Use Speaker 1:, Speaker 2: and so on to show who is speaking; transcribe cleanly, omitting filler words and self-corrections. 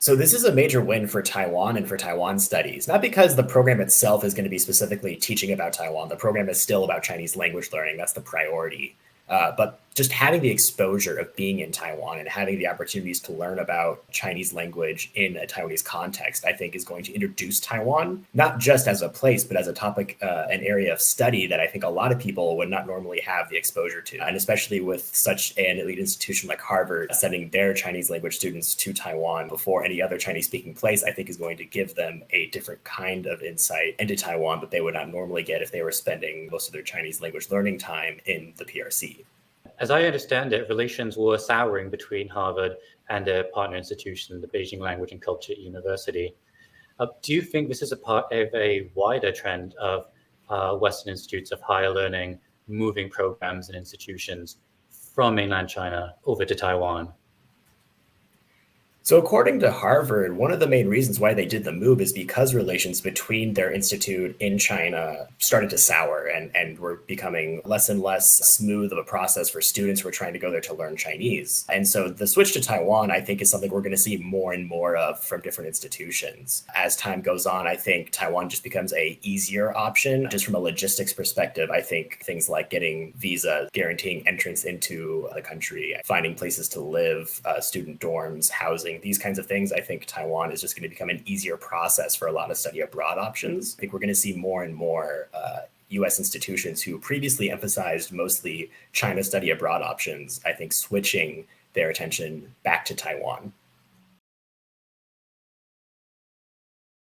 Speaker 1: So this is a major win for Taiwan and for Taiwan studies, not because the program itself is going to be specifically teaching about Taiwan. The program is still about Chinese language learning. That's the priority. But just having the exposure of being in Taiwan and having the opportunities to learn about Chinese language in a Taiwanese context, I think is going to introduce Taiwan, not just as a place, but as a topic, an area of study that I think a lot of people would not normally have the exposure to. And especially with such an elite institution like Harvard sending their Chinese language students to Taiwan before any other Chinese speaking place, I think is going to give them a different kind of insight into Taiwan that they would not normally get if they were spending most of their Chinese language learning time in the PRC.
Speaker 2: As I understand it, relations were souring between Harvard and their partner institution, the Beijing Language and Culture University. Do you think this is a part of a wider trend of Western institutes of higher learning moving programs and institutions from mainland China over to Taiwan?
Speaker 1: So according to Harvard, one of the main reasons why they did the move is because relations between their institute in China started to sour and were becoming less and less smooth of a process for students who were trying to go there to learn Chinese. And so the switch to Taiwan, I think, is something we're going to see more and more of from different institutions. As time goes on, I think Taiwan just becomes a easier option. Just from a logistics perspective, I think things like getting visas, guaranteeing entrance into the country, finding places to live, student dorms, housing, these kinds of things, I think Taiwan is just going to become an easier process for a lot of study abroad options. I think we're going to see more and more US institutions who previously emphasized mostly China study abroad options, I think switching their attention back to Taiwan.